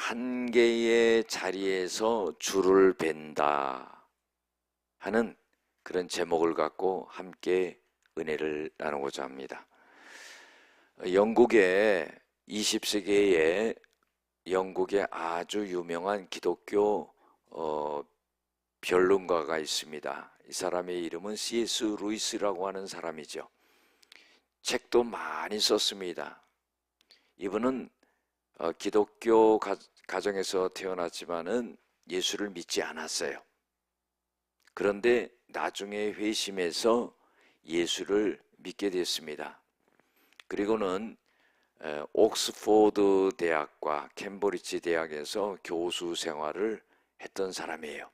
한 개의 자리에서 줄을 벤다 하는 그런 제목을 갖고 함께 은혜를 나누고자 합니다. 영국의 20세기에 영국의 아주 유명한 기독교 변론가가 있습니다. 이 사람의 이름은 C.S. 루이스라고 하는 사람이죠. 책도 많이 썼습니다. 이분은 기독교 가정에서 태어났지만은 예수를 믿지 않았어요. 그런데 나중에 회심해서 예수를 믿게 됐습니다. 그리고는 옥스포드 대학과 캠브리지 대학에서 교수 생활을 했던 사람이에요.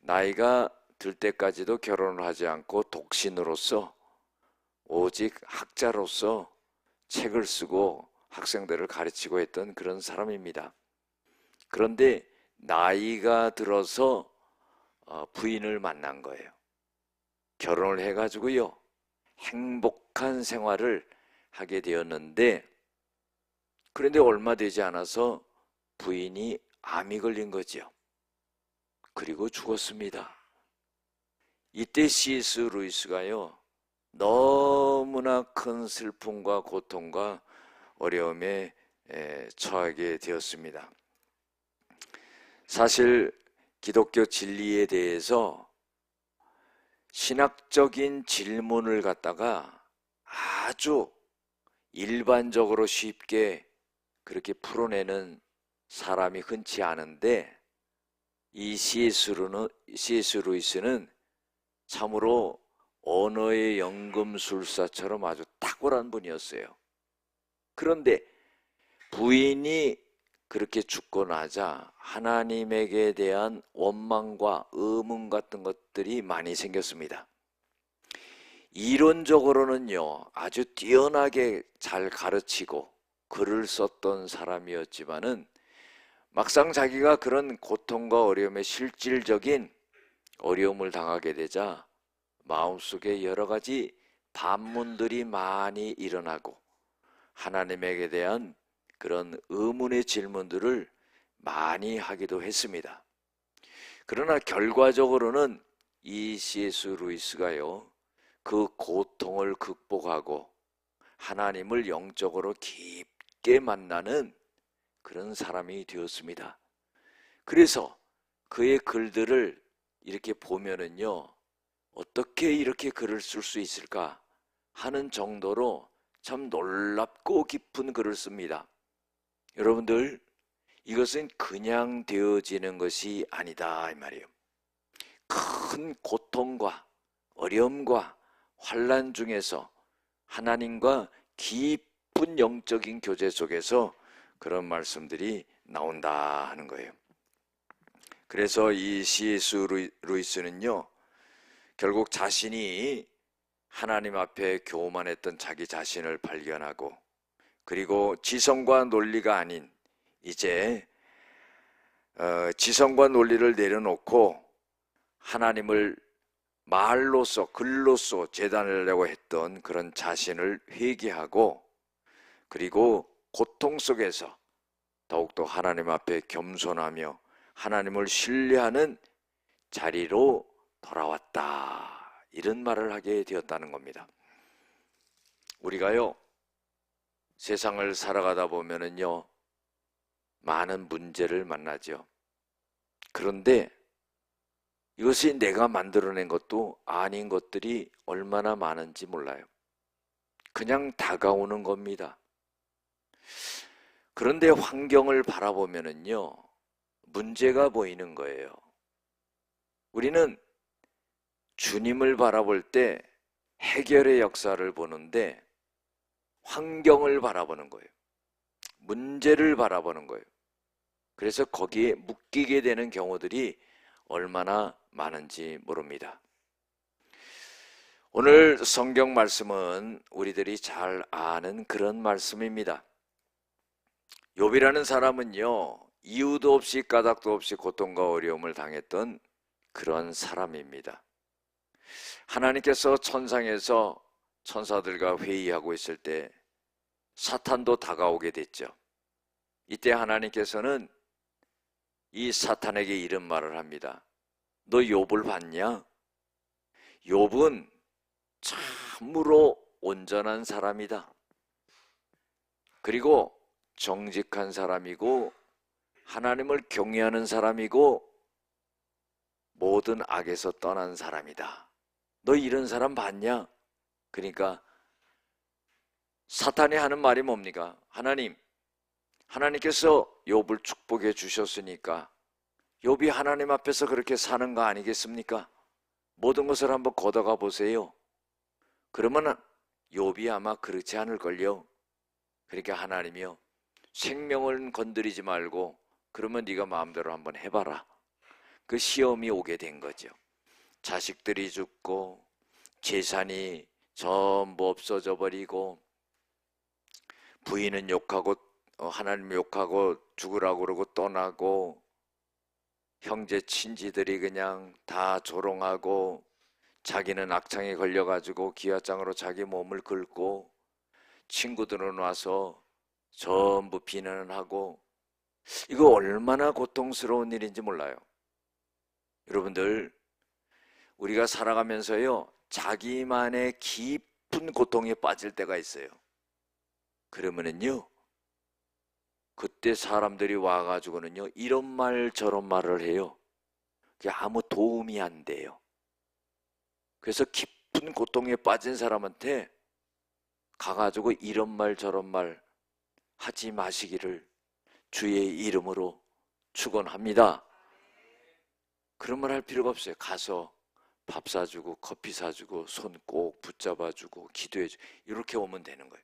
나이가 들 때까지도 결혼을 하지 않고 독신으로서 오직 학자로서 책을 쓰고 학생들을 가르치고 했던 그런 사람입니다. 그런데 나이가 들어서 부인을 만난 거예요. 결혼을 해가지고요, 행복한 생활을 하게 되었는데, 그런데 얼마 되지 않아서 부인이 암이 걸린 거죠. 그리고 죽었습니다. 이때 C.S. 루이스가요, 너무나 큰 슬픔과 고통과 어려움에 처하게 되었습니다. 사실 기독교 진리에 대해서 신학적인 질문을 갖다가 아주 일반적으로 쉽게 그렇게 풀어내는 사람이 흔치 않은데, 이 C.S. 루이스는 참으로 언어의 연금술사처럼 아주 탁월한 분이었어요. 그런데 부인이 그렇게 죽고 나자 하나님에게 대한 원망과 의문 같은 것들이 많이 생겼습니다. 이론적으로는요, 아주 뛰어나게 잘 가르치고 글을 썼던 사람이었지만은 막상 자기가 그런 고통과 어려움에 실질적인 어려움을 당하게 되자 마음속에 여러 가지 반문들이 많이 일어나고 하나님에게 대한 그런 의문의 질문들을 많이 하기도 했습니다. 그러나 결과적으로는 이 C.S. 루이스가요, 그 고통을 극복하고 하나님을 영적으로 깊게 만나는 그런 사람이 되었습니다. 그래서 그의 글들을 이렇게 보면은요, 어떻게 이렇게 글을 쓸 수 있을까 하는 정도로 참 놀랍고 깊은 글을 씁니다. 여러분들, 이것은 그냥 되어지는 것이 아니다 이 말이에요. 큰 고통과 어려움과 환난 중에서 하나님과 깊은 영적인 교제 속에서 그런 말씀들이 나온다 하는 거예요. 그래서 이 C.S. 루이스는요, 결국 자신이 하나님 앞에 교만했던 자기 자신을 발견하고, 그리고 지성과 논리가 아닌 이제 지성과 논리를 내려놓고 하나님을 말로써 글로써 재단하려고 했던 그런 자신을 회개하고, 그리고 고통 속에서 더욱더 하나님 앞에 겸손하며 하나님을 신뢰하는 자리로 돌아왔다, 이런 말을 하게 되었다는 겁니다. 우리가요, 세상을 살아가다 보면은요, 많은 문제를 만나죠. 그런데 이것이 내가 만들어낸 것도 아닌 것들이 얼마나 많은지 몰라요. 그냥 다가오는 겁니다. 그런데 환경을 바라보면은요, 문제가 보이는 거예요. 우리는 주님을 바라볼 때 해결의 역사를 보는데 환경을 바라보는 거예요. 문제를 바라보는 거예요. 그래서 거기에 묶이게 되는 경우들이 얼마나 많은지 모릅니다. 오늘 성경 말씀은 우리들이 잘 아는 그런 말씀입니다. 욥이라는 사람은요, 이유도 없이 까닭도 없이 고통과 어려움을 당했던 그런 사람입니다. 하나님께서 천상에서 천사들과 회의하고 있을 때 사탄도 다가오게 됐죠. 이때 하나님께서는 이 사탄에게 이런 말을 합니다. 너 욥을 봤냐? 욥은 참으로 온전한 사람이다. 그리고 정직한 사람이고 하나님을 경외하는 사람이고 모든 악에서 떠난 사람이다. 너 이런 사람 봤냐? 그러니까 사탄이 하는 말이 뭡니까? 하나님께서 욥을 축복해 주셨으니까 욥이 하나님 앞에서 그렇게 사는 거 아니겠습니까? 모든 것을 한번 걷어가 보세요. 그러면 욥이 아마 그렇지 않을걸요. 그러니까 하나님이요, 생명을 건드리지 말고 그러면 네가 마음대로 한번 해봐라. 그 시험이 오게 된 거죠. 자식들이 죽고 재산이 전부 없어져 버리고 부인은 욕하고 하나님 욕하고 죽으라고 그러고 떠나고 형제 친지들이 그냥 다 조롱하고 자기는 악창에 걸려가지고 기와장으로 자기 몸을 긁고 친구들은 와서 전부 비난을 하고 이거 얼마나 고통스러운 일인지 몰라요. 여러분들 우리가 살아가면서요 자기만의 깊은 고통에 빠질 때가 있어요. 그러면은요 그때 사람들이 와가지고는요 이런 말 저런 말을 해요. 그게 아무 도움이 안 돼요. 그래서 깊은 고통에 빠진 사람한테 가가지고 이런 말 저런 말 하지 마시기를 주의 이름으로 축원합니다. 그런 말 할 필요가 없어요. 가서 밥 사주고 커피 사주고 손 꼭 붙잡아주고 기도해주고 이렇게 오면 되는 거예요.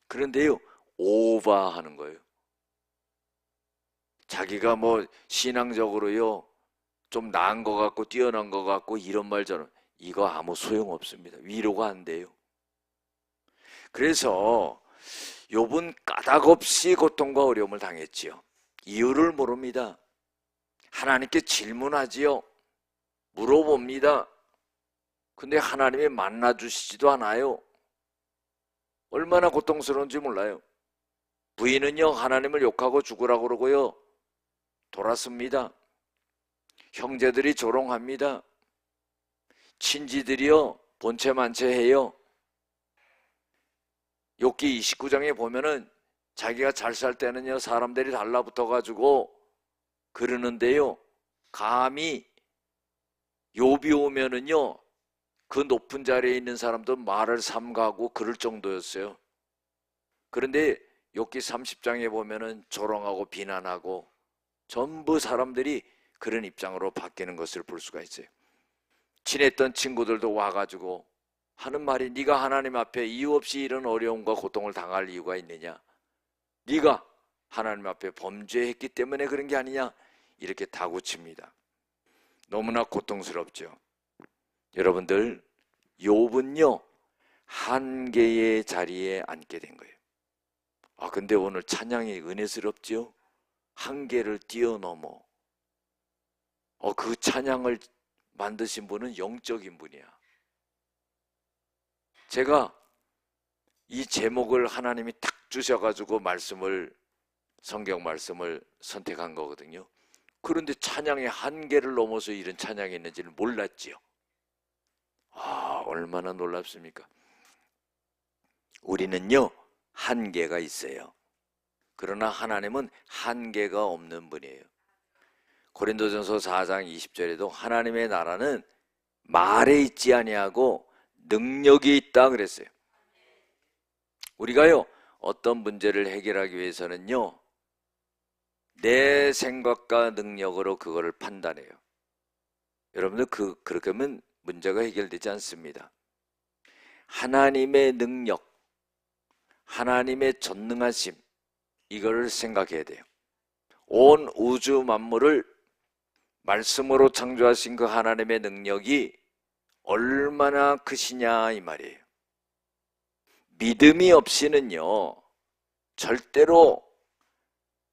그런데요 오버하는 거예요. 자기가 뭐 신앙적으로요 좀 나은 것 같고 뛰어난 것 같고 이런 말 저런 이거 아무 소용없습니다. 위로가 안 돼요. 그래서 욥은 까닭없이 고통과 어려움을 당했지요. 이유를 모릅니다. 하나님께 질문하지요. 물어봅니다. 근데 하나님이 만나주시지도 않아요. 얼마나 고통스러운지 몰라요. 부인은요 하나님을 욕하고 죽으라고 그러고요 돌았습니다. 형제들이 조롱합니다. 친지들이요 본체만체해요. 욥기 29장에 보면은 자기가 잘 살 때는요 사람들이 달라붙어 가지고 그러는데요 감히 욥이 오면은요 그 높은 자리에 있는 사람도 말을 삼가고 그럴 정도였어요. 그런데 욥기 30장에 보면은 조롱하고 비난하고 전부 사람들이 그런 입장으로 바뀌는 것을 볼 수가 있어요. 친했던 친구들도 와가지고 하는 말이 네가 하나님 앞에 이유 없이 이런 어려움과 고통을 당할 이유가 있느냐? 네가 하나님 앞에 범죄했기 때문에 그런 게 아니냐? 이렇게 다구칩니다. 너무나 고통스럽죠. 여러분들 욥은요 한계의 자리에 앉게 된 거예요. 근데 오늘 찬양이 은혜스럽죠? 한계를 뛰어넘어. 그 찬양을 만드신 분은 영적인 분이야. 제가 이 제목을 하나님이 딱 주셔가지고 성경 말씀을 선택한 거거든요. 그런데 찬양의 한계를 넘어서 이런 찬양이 있는지는 몰랐지요. 얼마나 놀랍습니까? 우리는요 한계가 있어요. 그러나 하나님은 한계가 없는 분이에요. 고린도전서 4장 20절에도 하나님의 나라는 말에 있지 아니하고 능력이 있다 그랬어요. 우리가요 어떤 문제를 해결하기 위해서는요 내 생각과 능력으로 그거를 판단해요. 여러분들 그렇게 하면 문제가 해결되지 않습니다. 하나님의 능력, 하나님의 전능하심 이거를 생각해야 돼요. 온 우주 만물을 말씀으로 창조하신 그 하나님의 능력이 얼마나 크시냐 이 말이에요. 믿음이 없이는요 절대로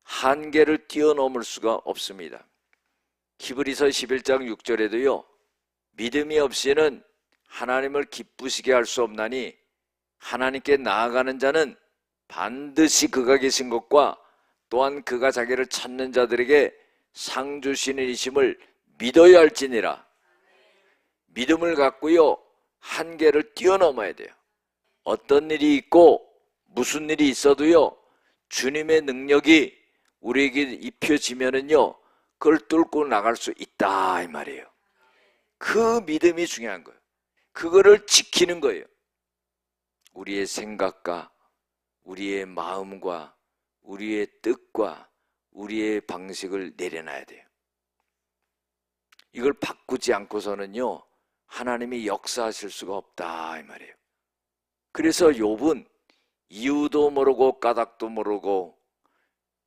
한계를 뛰어넘을 수가 없습니다. 히브리서 11장 6절에도요 믿음이 없이는 하나님을 기쁘시게 할 수 없나니 하나님께 나아가는 자는 반드시 그가 계신 것과 또한 그가 자기를 찾는 자들에게 상 주시는 이심을 믿어야 할지니라. 믿음을 갖고요, 한계를 뛰어넘어야 돼요. 어떤 일이 있고 무슨 일이 있어도요, 주님의 능력이 우리에게 입혀지면은요, 그걸 뚫고 나갈 수 있다 이 말이에요. 그 믿음이 중요한 거예요. 그거를 지키는 거예요. 우리의 생각과 우리의 마음과 우리의 뜻과 우리의 방식을 내려놔야 돼요. 이걸 바꾸지 않고서는요, 하나님이 역사하실 수가 없다 이 말이에요. 그래서 욥은 이유도 모르고 까닭도 모르고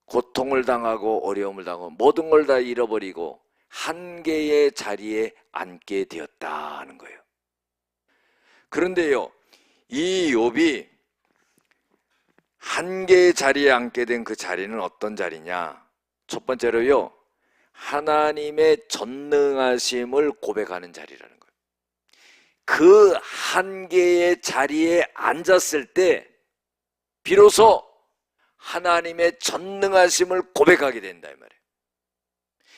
고통을 당하고 어려움을 당하고 모든 걸 다 잃어버리고 한계의 자리에 앉게 되었다 하는 거예요. 그런데요, 이 욥이 한계의 자리에 앉게 된 그 자리는 어떤 자리냐? 첫 번째로요, 하나님의 전능하심을 고백하는 자리라는 거예요. 그 한계의 자리에 앉았을 때 비로소 하나님의 전능하심을 고백하게 된다 이 말이에요.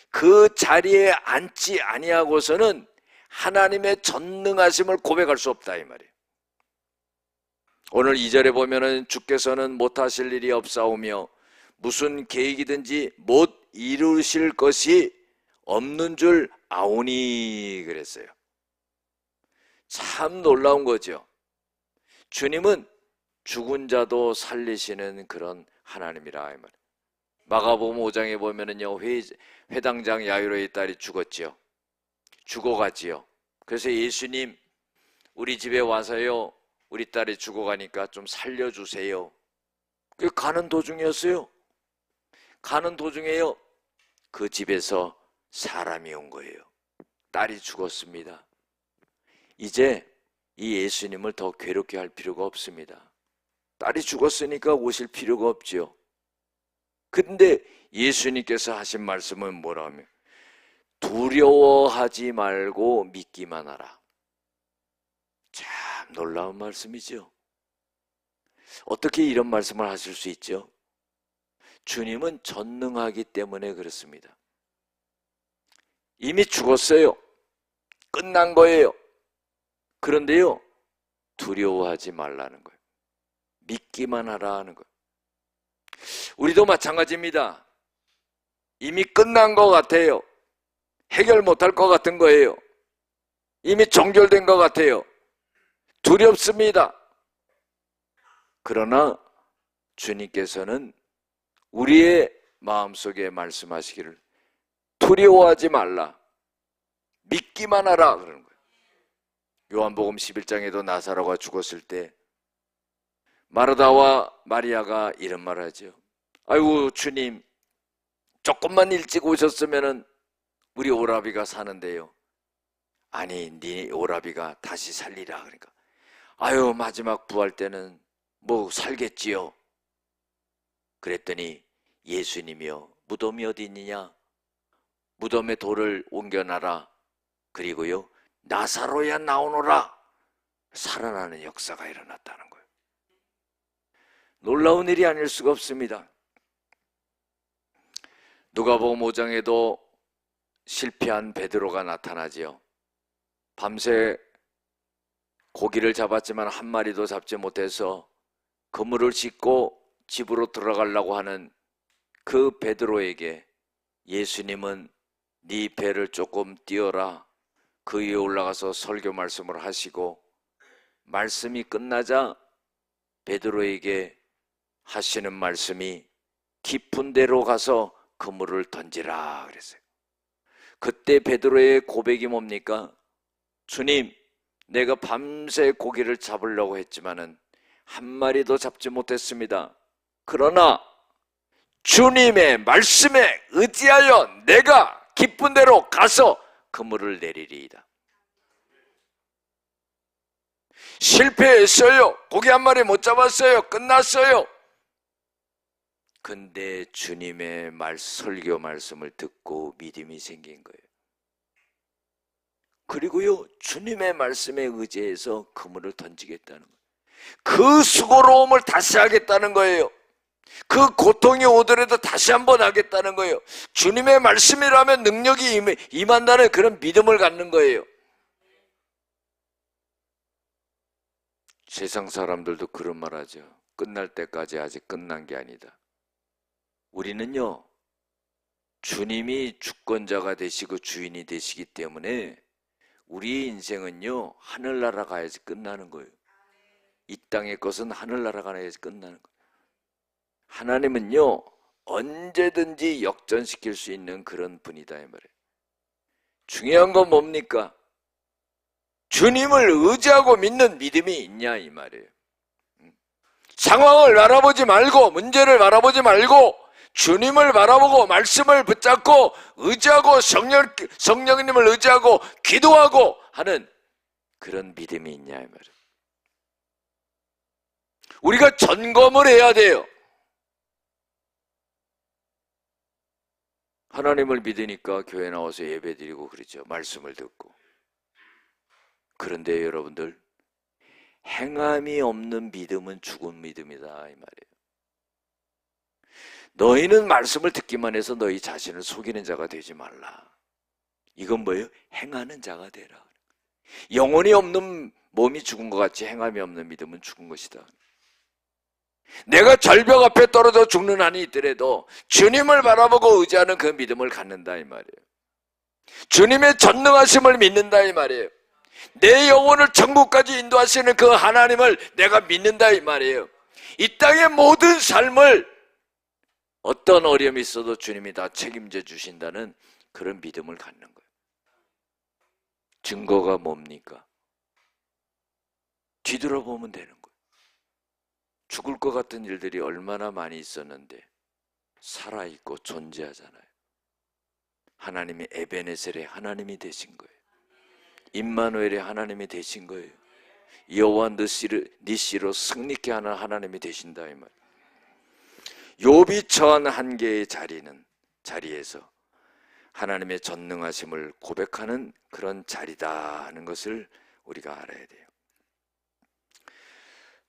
그 자리에 앉지 아니하고서는 하나님의 전능하심을 고백할 수 없다 이 말이에요. 오늘 2절에 보면은 주께서는 못하실 일이 없사오며 무슨 계획이든지 못 이루실 것이 없는 줄 아오니 그랬어요. 참 놀라운 거죠. 주님은 죽은 자도 살리시는 그런 하나님이라 이 말이에요. 마가복음 5장에 보면은요, 회당장 야이로의 딸이 죽었지요. 죽어가지요. 그래서 예수님, 우리 집에 와서요, 우리 딸이 죽어가니까 좀 살려주세요. 그 가는 도중이었어요. 가는 도중에요, 그 집에서 사람이 온 거예요. 딸이 죽었습니다. 이제 이 예수님을 더 괴롭게 할 필요가 없습니다. 딸이 죽었으니까 오실 필요가 없지요. 근데 예수님께서 하신 말씀은 뭐라 하면 두려워하지 말고 믿기만 하라. 참 놀라운 말씀이죠. 어떻게 이런 말씀을 하실 수 있죠? 주님은 전능하기 때문에 그렇습니다. 이미 죽었어요. 끝난 거예요. 그런데요, 두려워하지 말라는 거예요. 믿기만 하라 하는 거예요. 우리도 마찬가지입니다. 이미 끝난 것 같아요. 해결 못할 것 같은 거예요. 이미 종결된 것 같아요. 두렵습니다. 그러나 주님께서는 우리의 마음속에 말씀하시기를 두려워하지 말라, 믿기만 하라 그러는 거예요. 요한복음 11장에도 나사로가 죽었을 때 마르다와 마리아가 이런 말을 하죠. 아이고 주님, 조금만 일찍 오셨으면 우리 오라비가 사는데요. 아니, 네 오라비가 다시 살리라. 그러니까 아유, 마지막 부활 때는 뭐 살겠지요. 그랬더니 예수님이요, 무덤이 어디 있느냐? 무덤에 돌을 옮겨놔라. 그리고요, 나사로야 나오노라. 살아나는 역사가 일어났다는 거예요. 놀라운 일이 아닐 수가 없습니다. 누가복음 5장에도 실패한 베드로가 나타나지요. 밤새 고기를 잡았지만 한 마리도 잡지 못해서 그물을 싣고 집으로 들어가려고 하는 그 베드로에게 예수님은 네 배를 조금 띄어라. 그 위에 올라가서 설교 말씀을 하시고, 말씀이 끝나자 베드로에게 하시는 말씀이 깊은 데로 가서 그물을 던지라 그랬어요. 그때 베드로의 고백이 뭡니까? 주님, 내가 밤새 고기를 잡으려고 했지만은 한 마리도 잡지 못했습니다. 그러나 주님의 말씀에 의지하여 내가 깊은 데로 가서 그물을 내리리이다. 실패했어요. 고기 한 마리 못 잡았어요. 끝났어요. 근데 주님의 설교 말씀을 듣고 믿음이 생긴 거예요. 그리고요, 주님의 말씀에 의지해서 그물을 던지겠다는 거예요. 그 수고로움을 다시 하겠다는 거예요. 그 고통이 오더라도 다시 한번 하겠다는 거예요. 주님의 말씀이라면 능력이 임한다는 그런 믿음을 갖는 거예요. 세상 사람들도 그런 말 하죠. 끝날 때까지 아직 끝난 게 아니다. 우리는요, 주님이 주권자가 되시고 주인이 되시기 때문에 우리의 인생은요, 하늘나라 가야지 끝나는 거예요. 이 땅의 것은 하늘나라 가야지 끝나는 거예요. 하나님은요, 언제든지 역전시킬 수 있는 그런 분이다 이 말이에요. 중요한 건 뭡니까? 주님을 의지하고 믿는 믿음이 있냐 이 말이에요. 상황을 바라보지 말고, 문제를 바라보지 말고 주님을 바라보고 말씀을 붙잡고 의지하고 성령님을 의지하고 기도하고 하는 그런 믿음이 있냐 이 말이에요. 우리가 점검을 해야 돼요. 하나님을 믿으니까 교회 나와서 예배드리고 그러죠. 말씀을 듣고. 그런데 여러분들, 행함이 없는 믿음은 죽은 믿음이다 이 말이에요. 너희는 말씀을 듣기만 해서 너희 자신을 속이는 자가 되지 말라. 이건 뭐예요? 행하는 자가 되라. 영혼이 없는 몸이 죽은 것 같이 행함이 없는 믿음은 죽은 것이다. 내가 절벽 앞에 떨어져 죽는 한이 있더라도 주님을 바라보고 의지하는 그 믿음을 갖는다 이 말이에요. 주님의 전능하심을 믿는다 이 말이에요. 내 영혼을 천국까지 인도하시는 그 하나님을 내가 믿는다 이 말이에요. 이 땅의 모든 삶을 어떤 어려움이 있어도 주님이 다 책임져 주신다는 그런 믿음을 갖는 거예요. 증거가 뭡니까? 뒤돌아보면 되는 거예요. 죽을 것 같은 일들이 얼마나 많이 있었는데 살아있고 존재하잖아요. 하나님이 에베네셀의 하나님이 되신 거예요. 임마누엘의 하나님이 되신 거예요. 여호와 니시로 승리케 하는 하나님이 되신다 이 말. 욥이 처한 한계의 자리에서 하나님의 전능하심을 고백하는 그런 자리다 하는 것을 우리가 알아야 돼요.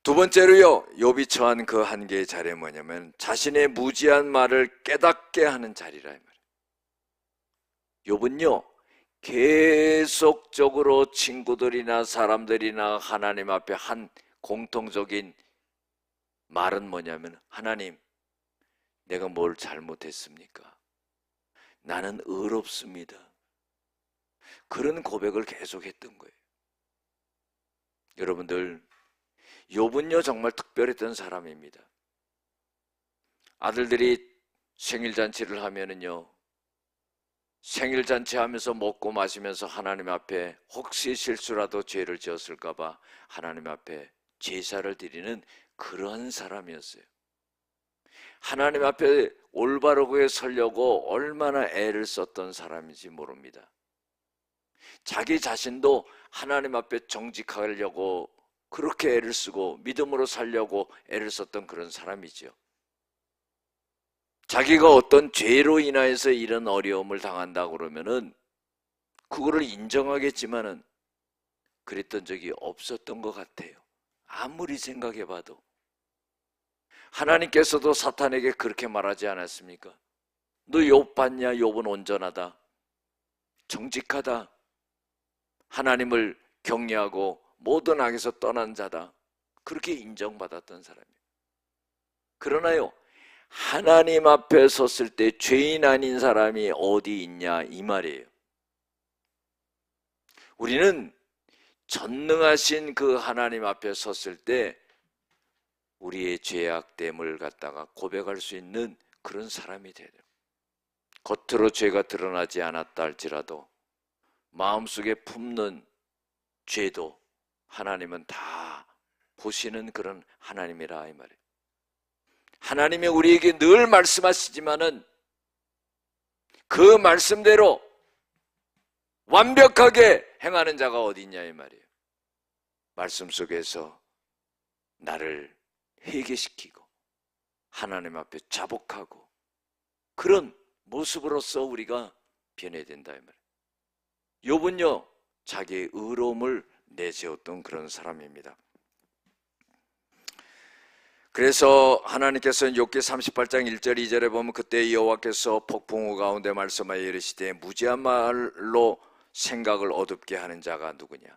두 번째로요, 욥이 처한 그 한계의 자리는 뭐냐면 자신의 무지한 말을 깨닫게 하는 자리라 이 말이에요. 욥은요, 계속적으로 친구들이나 사람들이나 하나님 앞에 한 공통적인 말은 뭐냐면, 하나님, 내가 뭘 잘못했습니까? 나는 의롭습니다. 그런 고백을 계속했던 거예요. 여러분들, 욥은요 정말 특별했던 사람입니다. 아들들이 생일잔치를 하면은요, 생일잔치 하면서 먹고 마시면서 하나님 앞에 혹시 실수라도 죄를 지었을까봐 하나님 앞에 제사를 드리는 그런 사람이었어요. 하나님 앞에 올바르게 서려고 얼마나 애를 썼던 사람인지 모릅니다. 자기 자신도 하나님 앞에 정직하려고 그렇게 애를 쓰고 믿음으로 살려고 애를 썼던 그런 사람이죠. 자기가 어떤 죄로 인하여서 이런 어려움을 당한다고 그러면은 그거를 인정하겠지만은 그랬던 적이 없었던 것 같아요. 아무리 생각해봐도. 하나님께서도 사탄에게 그렇게 말하지 않았습니까? 너 욥 봤냐? 욥은 온전하다, 정직하다, 하나님을 경외하고 모든 악에서 떠난 자다, 그렇게 인정받았던 사람이에요. 그러나요, 하나님 앞에 섰을 때 죄인 아닌 사람이 어디 있냐 이 말이에요. 우리는 전능하신 그 하나님 앞에 섰을 때 우리의 죄악됨을 갖다가 고백할 수 있는 그런 사람이 돼요. 겉으로 죄가 드러나지 않았다 할지라도 마음속에 품는 죄도 하나님은 다 보시는 그런 하나님이라 이 말이에요. 하나님이 우리에게 늘 말씀하시지만은 그 말씀대로 완벽하게 행하는 자가 어디 있냐 이 말이에요. 말씀 속에서 나를 회개시키고 하나님 앞에 자복하고 그런 모습으로서 우리가 변해야 된다 이 말이에요. 욥은요 자기의 의로움을 내세웠던 그런 사람입니다. 그래서 하나님께서는 욥기 38장 1절 2절에 보면 그때 여호와께서 폭풍우 가운데 말씀하여 이르시되 무지한 말로 생각을 어둡게 하는 자가 누구냐?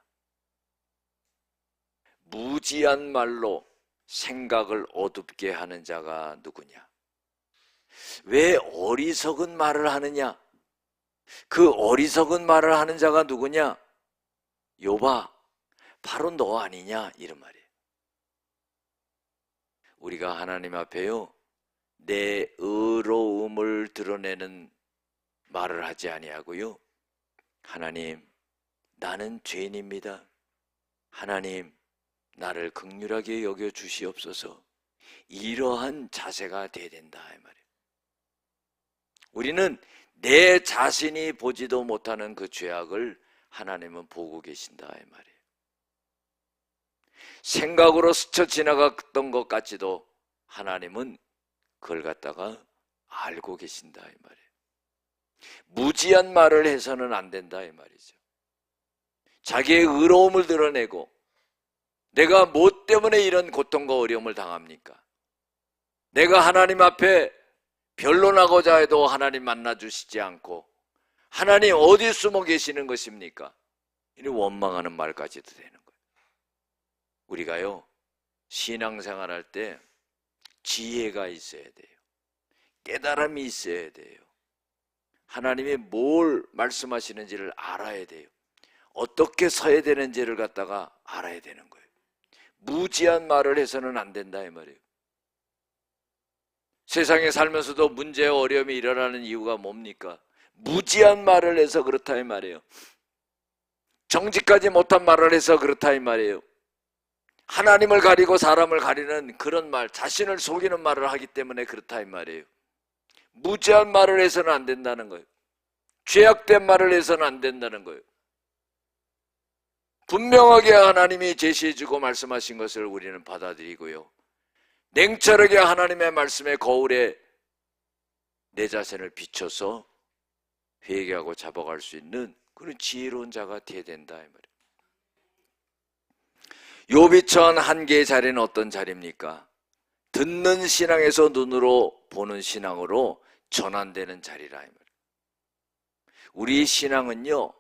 무지한 말로 생각을 어둡게 하는 자가 누구냐? 왜 어리석은 말을 하느냐? 그 어리석은 말을 하는 자가 누구냐? 욥아, 바로 너 아니냐? 이런 말이에요. 우리가 하나님 앞에요, 내 의로움을 드러내는 말을 하지 아니하고요, 하나님, 나는 죄인입니다. 하나님, 나를 긍휼하게 여겨 주시옵소서. 이러한 자세가 돼야 된다 이 말이에요. 우리는 내 자신이 보지도 못하는 그 죄악을 하나님은 보고 계신다 이 말이에요. 생각으로 스쳐 지나갔던 것 같지도 하나님은 그걸 갖다가 알고 계신다 이 말이에요. 무지한 말을 해서는 안 된다 이 말이죠. 자기의 의로움을 드러내고 내가 뭐 때문에 이런 고통과 어려움을 당합니까? 내가 하나님 앞에 변론하고자 해도 하나님 만나주시지 않고 하나님 어디 숨어 계시는 것입니까? 이 원망하는 말까지도 되는 거예요. 우리가요, 신앙생활할 때 지혜가 있어야 돼요. 깨달음이 있어야 돼요. 하나님이 뭘 말씀하시는지를 알아야 돼요. 어떻게 서야 되는지를 갖다가 알아야 되는 거예요. 무지한 말을 해서는 안 된다 이 말이에요. 세상에 살면서도 문제와 어려움이 일어나는 이유가 뭡니까? 무지한 말을 해서 그렇다 이 말이에요. 정직하지 못한 말을 해서 그렇다 이 말이에요. 하나님을 가리고 사람을 가리는 그런 말, 자신을 속이는 말을 하기 때문에 그렇다 이 말이에요. 무지한 말을 해서는 안 된다는 거예요. 죄악된 말을 해서는 안 된다는 거예요. 분명하게 하나님이 제시해주고 말씀하신 것을 우리는 받아들이고요, 냉철하게 하나님의 말씀의 거울에 내 자신을 비춰서 회개하고 잡아갈 수 있는 그런 지혜로운 자가 되어야 된다 이 말이에요. 욥이 처한 한계의 자리는 어떤 자리입니까? 듣는 신앙에서 눈으로 보는 신앙으로 전환되는 자리라 이 말이에요. 우리 신앙은요,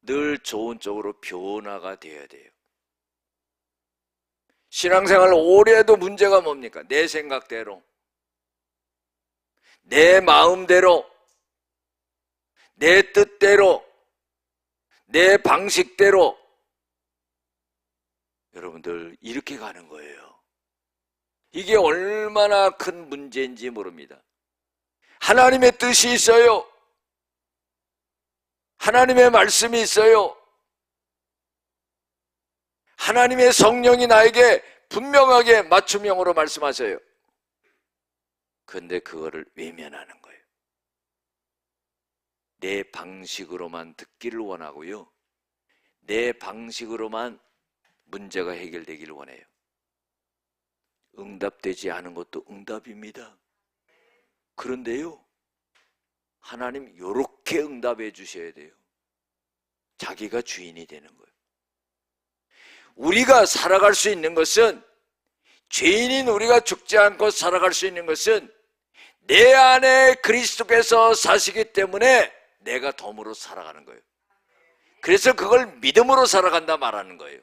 늘 좋은 쪽으로 변화가 되어야 돼요. 신앙생활 오래 해도 문제가 뭡니까? 내 생각대로, 내 마음대로, 내 뜻대로, 내 방식대로 여러분들 이렇게 가는 거예요. 이게 얼마나 큰 문제인지 모릅니다. 하나님의 뜻이 있어요. 하나님의 말씀이 있어요. 하나님의 성령이 나에게 분명하게 맞춤형으로 말씀하세요. 그런데 그거를 외면하는 거예요. 내 방식으로만 듣기를 원하고요, 내 방식으로만 문제가 해결되기를 원해요. 응답되지 않은 것도 응답입니다. 그런데요, 하나님 이렇게 응답해 주셔야 돼요. 자기가 주인이 되는 거예요. 우리가 살아갈 수 있는 것은, 죄인인 우리가 죽지 않고 살아갈 수 있는 것은 내 안에 그리스도께서 사시기 때문에 내가 덤으로 살아가는 거예요. 그래서 그걸 믿음으로 살아간다 말하는 거예요.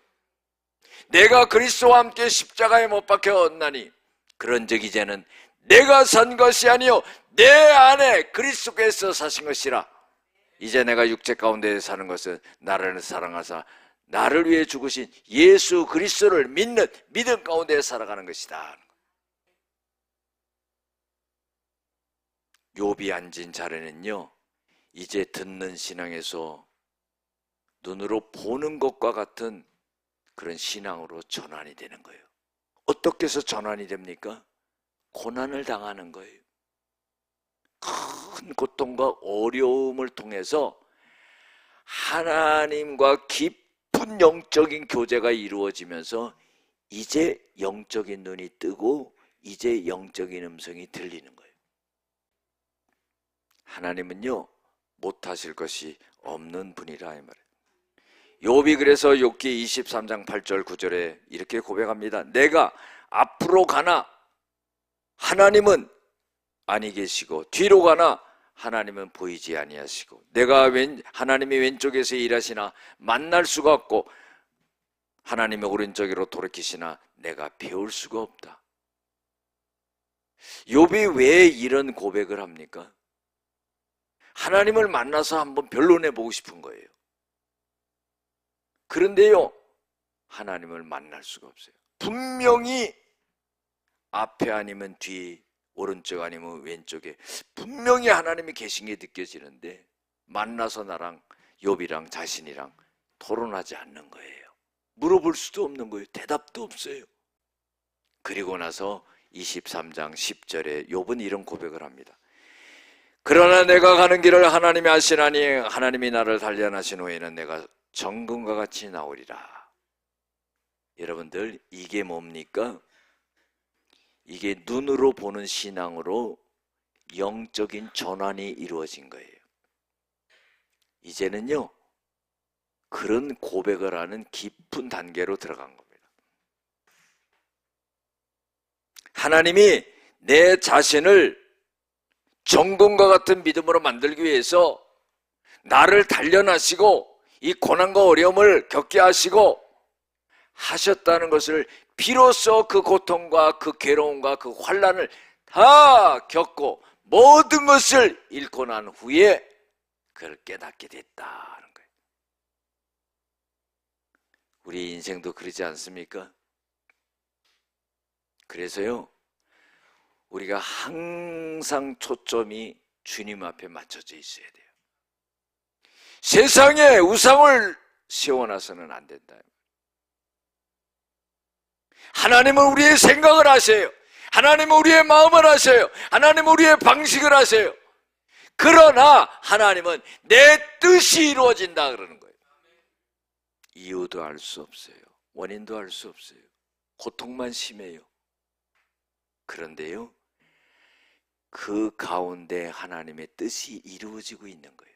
내가 그리스도와 함께 십자가에 못 박혀 얻나니 그런즉 이제는 내가 산 것이 아니요 내 안에 그리스도께서 사신 것이라. 이제 내가 육체 가운데 사는 것은 나를 사랑하사 나를 위해 죽으신 예수 그리스도를 믿는 믿음 가운데 살아가는 것이다. 욥이 앉은 자리는요, 이제 듣는 신앙에서 눈으로 보는 것과 같은 그런 신앙으로 전환이 되는 거예요. 어떻게 해서 전환이 됩니까? 고난을 당하는 거예요. 큰 고통과 어려움을 통해서 하나님과 깊은 영적인 교제가 이루어지면서 이제 영적인 눈이 뜨고 이제 영적인 음성이 들리는 거예요. 하나님은요, 못하실 것이 없는 분이라 이 말이에요. 욥이 그래서 욥기 23장 8절 9절에 이렇게 고백합니다. 내가 앞으로 가나 하나님은 아니 계시고, 뒤로 가나 하나님은 보이지 아니하시고, 내가 하나님이 왼쪽에서 일하시나 만날 수가 없고 하나님의 오른쪽으로 돌이키시나 내가 배울 수가 없다. 욥이 왜 이런 고백을 합니까? 하나님을 만나서 한번 변론해 보고 싶은 거예요. 그런데요, 하나님을 만날 수가 없어요. 분명히 앞에 아니면 뒤, 오른쪽 아니면 왼쪽에 분명히 하나님이 계신 게 느껴지는데 만나서 나랑 욥이랑 자신이랑 토론하지 않는 거예요. 물어볼 수도 없는 거예요. 대답도 없어요. 그리고 나서 23장 10절에 욥은 이런 고백을 합니다. 그러나 내가 가는 길을 하나님이 아시나니 하나님이 나를 단련하신 후에는 내가 정금과 같이 나오리라. 여러분들, 이게 뭡니까? 이게 눈으로 보는 신앙으로 영적인 전환이 이루어진 거예요. 이제는요, 그런 고백을 하는 깊은 단계로 들어간 겁니다. 하나님이 내 자신을 정금과 같은 믿음으로 만들기 위해서 나를 단련하시고 이 고난과 어려움을 겪게 하시고 하셨다는 것을, 비로소 그 고통과 그 괴로움과 그 환난을 다 겪고 모든 것을 잃고 난 후에 그걸 깨닫게 됐다는 거예요. 우리 인생도 그러지 않습니까? 그래서요, 우리가 항상 초점이 주님 앞에 맞춰져 있어야 돼요. 세상에 우상을 세워놔서는 안 된다. 하나님은 우리의 생각을 아세요. 하나님은 우리의 마음을 아세요. 하나님은 우리의 방식을 아세요. 그러나 하나님은 내 뜻이 이루어진다 그러는 거예요. 이유도 알 수 없어요. 원인도 알 수 없어요. 고통만 심해요. 그런데요, 그 가운데 하나님의 뜻이 이루어지고 있는 거예요.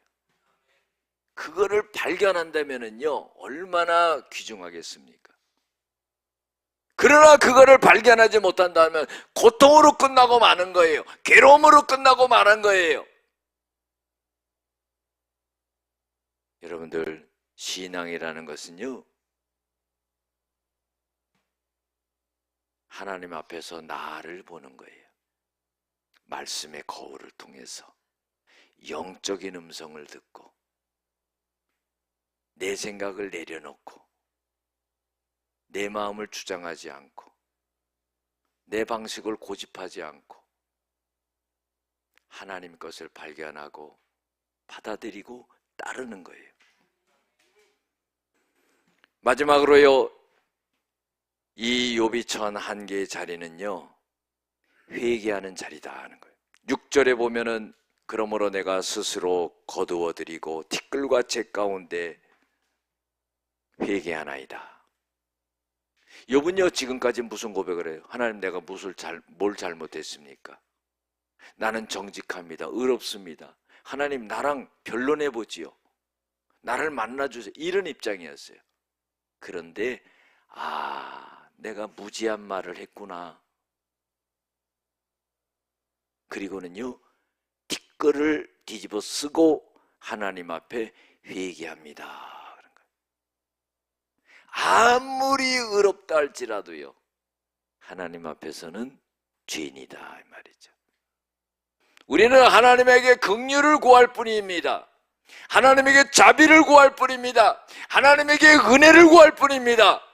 그거를 발견한다면요, 얼마나 귀중하겠습니까? 그러나 그거를 발견하지 못한다면 고통으로 끝나고 마는 거예요. 괴로움으로 끝나고 마는 거예요. 여러분들, 신앙이라는 것은요, 하나님 앞에서 나를 보는 거예요. 말씀의 거울을 통해서 영적인 음성을 듣고 내 생각을 내려놓고 내 마음을 주장하지 않고 내 방식을 고집하지 않고 하나님 것을 발견하고 받아들이고 따르는 거예요. 마지막으로요, 이 욥이 처한 한 개의 자리는요, 회개하는 자리다 하는 거예요. 6절에 보면은 그러므로 내가 스스로 거두어드리고 티끌과 재 가운데 회개하나이다. 욥은요, 지금까지 무슨 고백을 해요? 하나님, 내가 뭘 잘못했습니까? 나는 정직합니다. 의롭습니다. 하나님, 나랑 변론해보지요. 나를 만나주세요. 이런 입장이었어요. 그런데 내가 무지한 말을 했구나. 그리고는요, 티끌을 뒤집어 쓰고 하나님 앞에 회개합니다. 아무리 의롭다 할지라도요, 하나님 앞에서는 죄인이다 이 말이죠. 우리는 하나님에게 긍휼을 구할 뿐입니다. 하나님에게 자비를 구할 뿐입니다. 하나님에게 은혜를 구할 뿐입니다.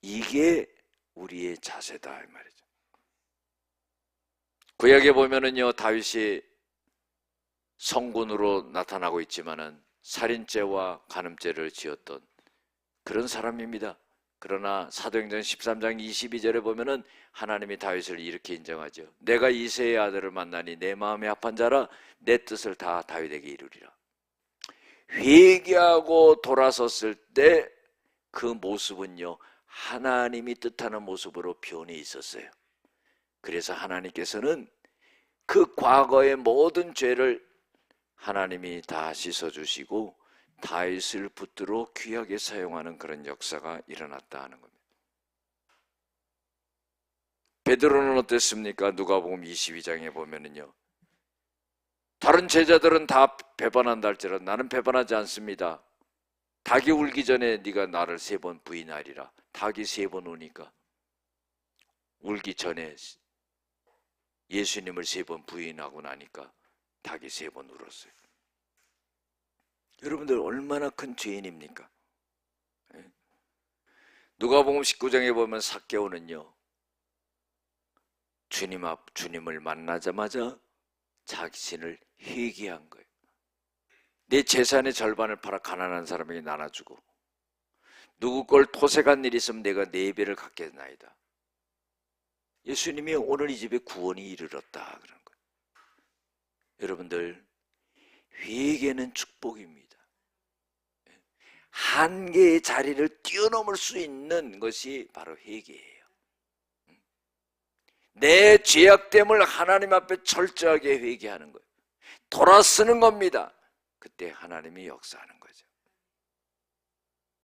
이게 우리의 자세다 이 말이죠. 구약에 보면은요, 다윗이 성군으로 나타나고 있지만은 살인죄와 간음죄를 지었던 그런 사람입니다. 그러나 사도행전 13장 22절에 보면은 하나님이 다윗을 이렇게 인정하죠. 내가 이새의 아들을 만나니 내 마음에 합한 자라 내 뜻을 다 다윗에게 이루리라. 회개하고 돌아섰을 때 그 모습은요, 하나님이 뜻하는 모습으로 변해 있었어요. 그래서 하나님께서는 그 과거의 모든 죄를 하나님이 다 씻어주시고 다윗을 붙들어 귀하게 사용하는 그런 역사가 일어났다 하는 겁니다. 베드로는 어땠습니까? 누가복음 22장에 보면은요, 다른 제자들은 다 배반한다 할지라도 나는 배반하지 않습니다. 닭이 울기 전에 네가 나를 3번 부인하리라. 닭이 3번 우니까 울기 전에 예수님을 3번 부인하고 나니까 닭이 3번 울었어요. 여러분들 얼마나 큰 죄인입니까? 누가복음 19장에 보면 삭개오는요, 주님을 만나자마자 자신을 회개한 거예요. 내 재산의 절반을 팔아 가난한 사람에게 나눠주고, 누구 걸 토색한 일이 있으면 내가 4배를 갚겠나이다. 예수님이 오늘 이 집에 구원이 이르렀다 그런 거예요. 여러분들, 회개는 축복입니다. 한계의 자리를 뛰어넘을 수 있는 것이 바로 회개예요. 내 죄악됨을 하나님 앞에 철저하게 회개하는 거예요. 돌아서는 겁니다. 그때 하나님이 역사하는 거죠.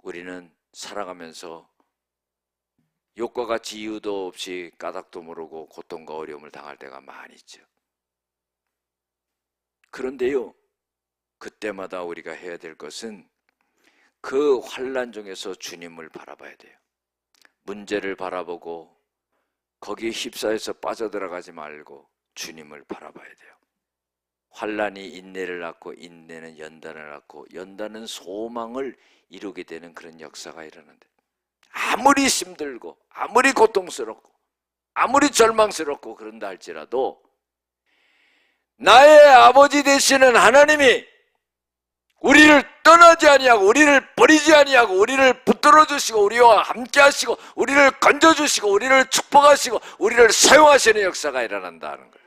우리는 살아가면서 욕과 같이 이유도 없이 까닭도 모르고 고통과 어려움을 당할 때가 많이 있죠. 그런데요, 그때마다 우리가 해야 될 것은 그 환난 중에서 주님을 바라봐야 돼요. 문제를 바라보고 거기에 휩싸여서 빠져들어가지 말고 주님을 바라봐야 돼요. 환난이 인내를 낳고 인내는 연단을 낳고 연단은 소망을 이루게 되는 그런 역사가 일어난다. 아무리 힘들고 아무리 고통스럽고 아무리 절망스럽고 그런다 할지라도 나의 아버지 되시는 하나님이 우리를 떠나지 아니하고 우리를 버리지 아니하고 우리를 붙들어 주시고 우리와 함께 하시고 우리를 건져 주시고 우리를 축복하시고 우리를 사용하시는 역사가 일어난다는 거예요.